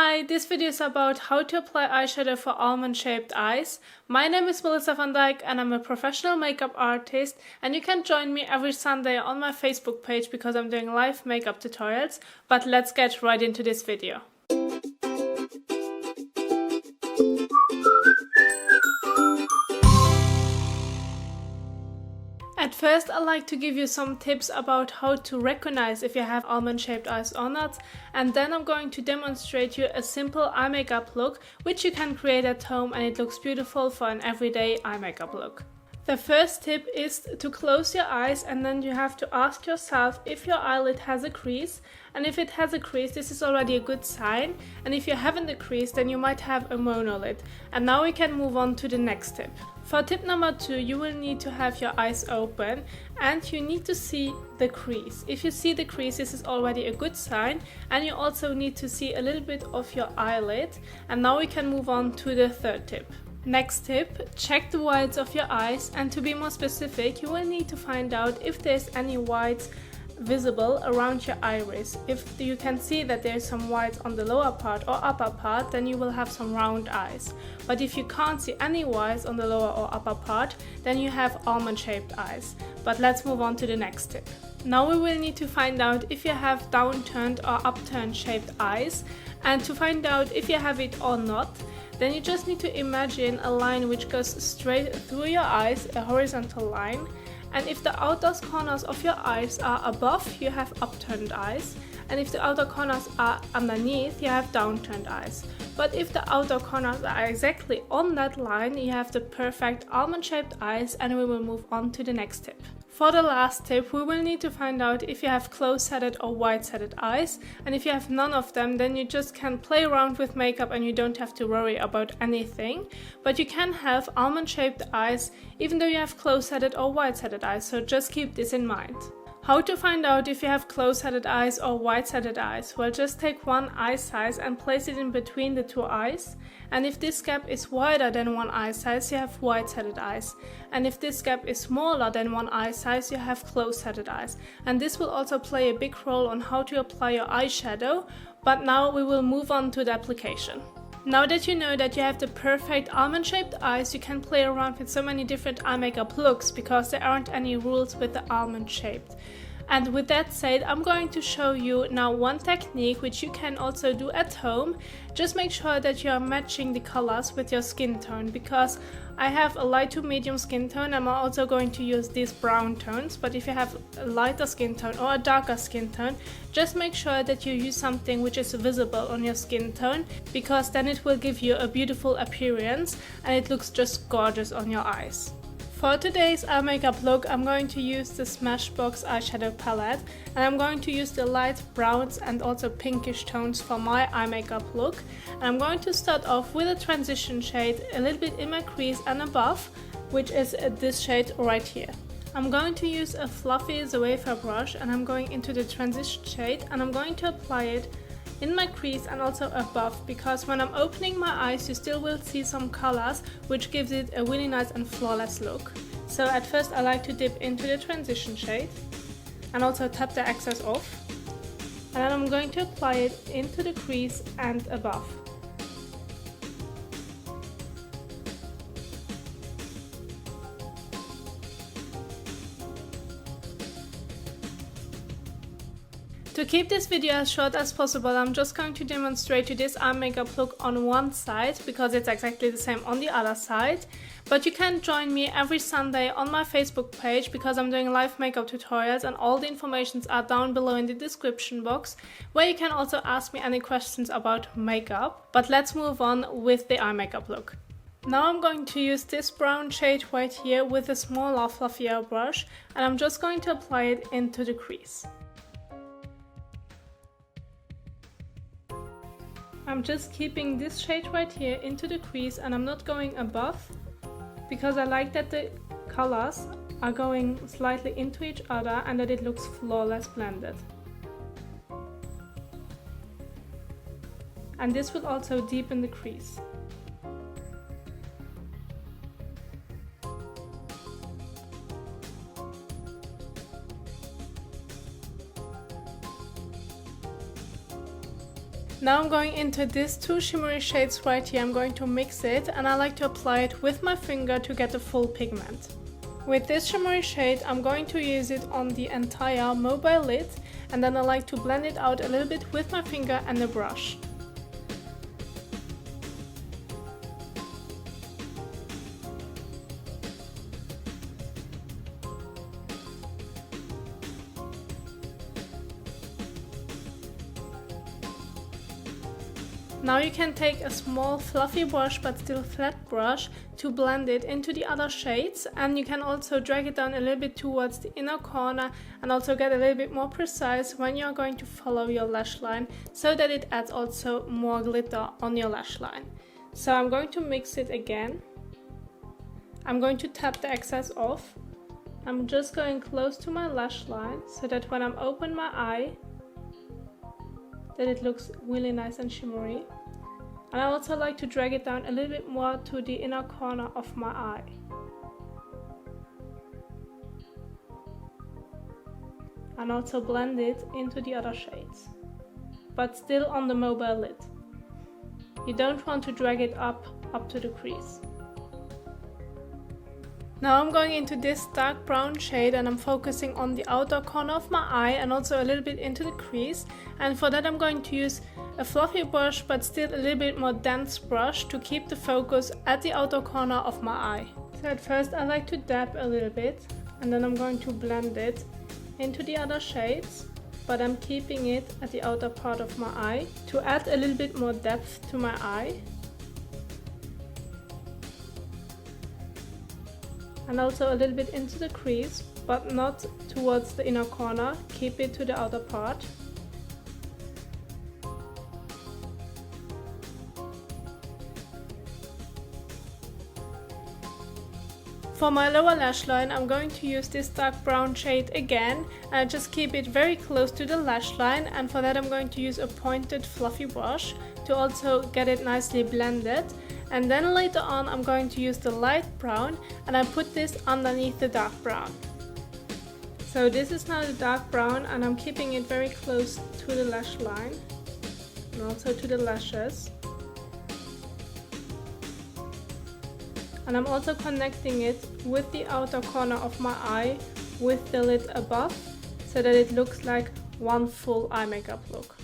Hi, this video is about how to apply eyeshadow for almond-shaped eyes. My name is Melissa van Dijk and I'm a professional makeup artist, and you can join me every Sunday on my Facebook page because I'm doing live makeup tutorials. But let's get right into this video. At first, I'd like to give you some tips about how to recognize if you have almond-shaped eyes or not, and then I'm going to demonstrate you a simple eye makeup look which you can create at home, and it looks beautiful for an everyday eye makeup look. The first tip is to close your eyes, and then you have to ask yourself if your eyelid has a crease, and if it has a crease, this is already a good sign, and if you haven't a crease, then you might have a monolid. And now we can move on to the next tip. For tip number 2, you will need to have your eyes open and you need to see the crease. If you see the crease, this is already a good sign, and you also need to see a little bit of your eyelid. And now we can move on to the third tip. Next tip, check the whites of your eyes, and to be more specific, you will need to find out if there's any whites visible around your iris. If you can see that there's some whites on the lower part or upper part, then you will have some round eyes. But if you can't see any whites on the lower or upper part, then you have almond-shaped eyes. But let's move on to the next tip. Now we will need to find out if you have downturned or upturned shaped eyes, and to find out if you have it or not, then you just need to imagine a line which goes straight through your eyes, a horizontal line. And if the outer corners of your eyes are above, you have upturned eyes. And if the outer corners are underneath, you have downturned eyes. But if the outer corners are exactly on that line, you have the perfect almond-shaped eyes, and we will move on to the next tip. For the last tip, we will need to find out if you have close-headed or wide-headed eyes, and if you have none of them, then you just can play around with makeup and you don't have to worry about anything. But you can have almond-shaped eyes even though you have close-headed or wide-headed eyes, so just keep this in mind. How to find out if you have close-headed eyes or wide-headed eyes? Well, just take one eye size and place it in between the two eyes. And if this gap is wider than one eye size, you have wide-headed eyes. And if this gap is smaller than one eye size, you have close-headed eyes. And this will also play a big role on how to apply your eyeshadow. But now we will move on to the application. Now that you know that you have the perfect almond-shaped eyes, you can play around with so many different eye makeup looks because there aren't any rules with the almond-shaped. And with that said, I'm going to show you now one technique which you can also do at home. Just make sure that you are matching the colors with your skin tone, because I have a light to medium skin tone. I'm also going to use these brown tones, but if you have a lighter skin tone or a darker skin tone, just make sure that you use something which is visible on your skin tone, because then it will give you a beautiful appearance and it looks just gorgeous on your eyes. For today's eye makeup look, I'm going to use the Smashbox eyeshadow palette, and I'm going to use the light browns and also pinkish tones for my eye makeup look. And I'm going to start off with a transition shade a little bit in my crease and above, which is this shade right here. I'm going to use a fluffy zueva brush, and I'm going into the transition shade and I'm going to apply it in my crease and also above, because when I'm opening my eyes you still will see some colors which gives it a really nice and flawless look. So at first I like to dip into the transition shade and also tap the excess off, and then I'm going to apply it into the crease and above. To keep this video as short as possible, I'm just going to demonstrate you this eye makeup look on one side, because it's exactly the same on the other side. But you can join me every Sunday on my Facebook page because I'm doing live makeup tutorials, and all the informations are down below in the description box, where you can also ask me any questions about makeup. But let's move on with the eye makeup look. Now I'm going to use this brown shade right here with a smaller, fluffier brush, and I'm just going to apply it into the crease. I'm just keeping this shade right here into the crease, and I'm not going above, because I like that the colors are going slightly into each other and that it looks flawless blended. And this will also deepen the crease. Now I'm going into these two shimmery shades right here. I'm going to mix it, and I like to apply it with my finger to get the full pigment. With this shimmery shade, I'm going to use it on the entire mobile lid, and then I like to blend it out a little bit with my finger and a brush. Now you can take a small fluffy brush but still flat brush to blend it into the other shades, and you can also drag it down a little bit towards the inner corner and also get a little bit more precise when you're going to follow your lash line, so that it adds also more glitter on your lash line. So I'm going to mix it again. I'm going to tap the excess off. I'm just going close to my lash line so that when I'm open my eye, that it looks really nice and shimmery. And I also like to drag it down a little bit more to the inner corner of my eye. And also blend it into the other shades, but still on the mobile lid. You don't want to drag it up to the crease. Now I'm going into this dark brown shade, and I'm focusing on the outer corner of my eye and also a little bit into the crease. And for that I'm going to use a fluffy brush but still a little bit more dense brush to keep the focus at the outer corner of my eye. So at first I like to dab a little bit, and then I'm going to blend it into the other shades, but I'm keeping it at the outer part of my eye to add a little bit more depth to my eye. And also a little bit into the crease, but not towards the inner corner. Keep it to the outer part. For my lower lash line, I'm going to use this dark brown shade again, and just keep it very close to the lash line, and for that I'm going to use a pointed fluffy brush to also get it nicely blended. And then later on I'm going to use the light brown, and I put this underneath the dark brown. So this is now the dark brown, and I'm keeping it very close to the lash line and also to the lashes. And I'm also connecting it with the outer corner of my eye with the lid above, so that it looks like one full eye makeup look.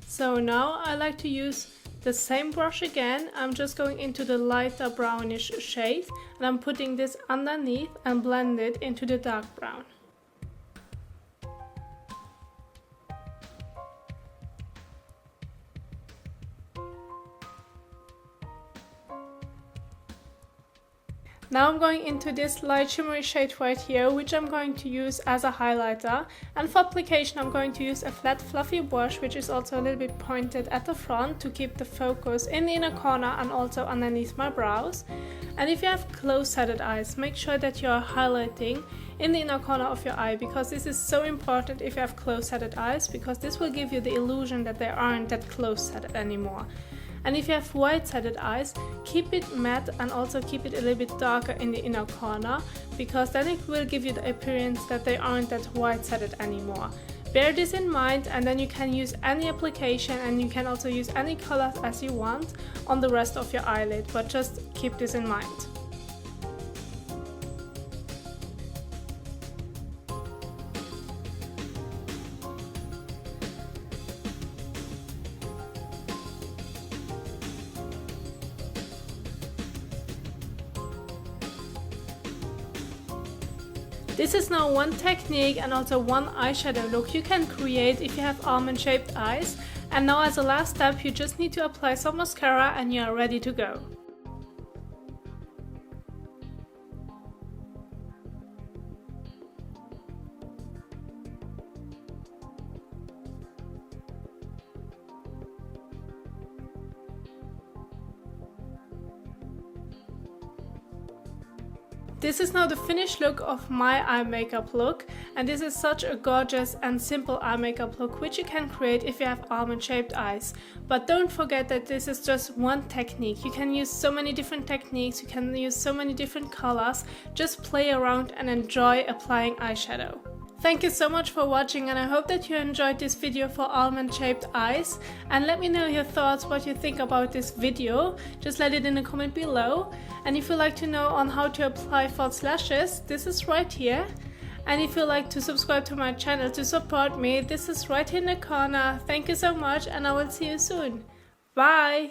So now I like to use the same brush again. I'm just going into the lighter brownish shade, and I'm putting this underneath and blend it into the dark brown. Now I'm going into this light shimmery shade right here, which I'm going to use as a highlighter, and for application I'm going to use a flat fluffy brush, which is also a little bit pointed at the front to keep the focus in the inner corner and also underneath my brows. And if you have close-sided eyes, make sure that you're highlighting in the inner corner of your eye, because this is so important if you have close-sided eyes, because this will give you the illusion that they aren't that close-sided anymore. And if you have wide-sided eyes, keep it matte and also keep it a little bit darker in the inner corner, because then it will give you the appearance that they aren't that wide-sided anymore. Bear this in mind, and then you can use any application, and you can also use any colors as you want on the rest of your eyelid, but just keep this in mind. This is now one technique and also one eyeshadow look you can create if you have almond-shaped eyes. And now as a last step, you just need to apply some mascara and you are ready to go. This is now the finished look of my eye makeup look, and this is such a gorgeous and simple eye makeup look which you can create if you have almond shaped eyes. But don't forget that this is just one technique. You can use so many different techniques, you can use so many different colors. Just play around and enjoy applying eyeshadow. Thank you so much for watching, and I hope that you enjoyed this video for almond shaped eyes, and let me know your thoughts, what you think about this video. Just let it in a comment below, and if you'd like to know on how to apply false lashes, this is right here. And if you'd like to subscribe to my channel to support me, this is right here in the corner. Thank you so much, and I will see you soon. Bye!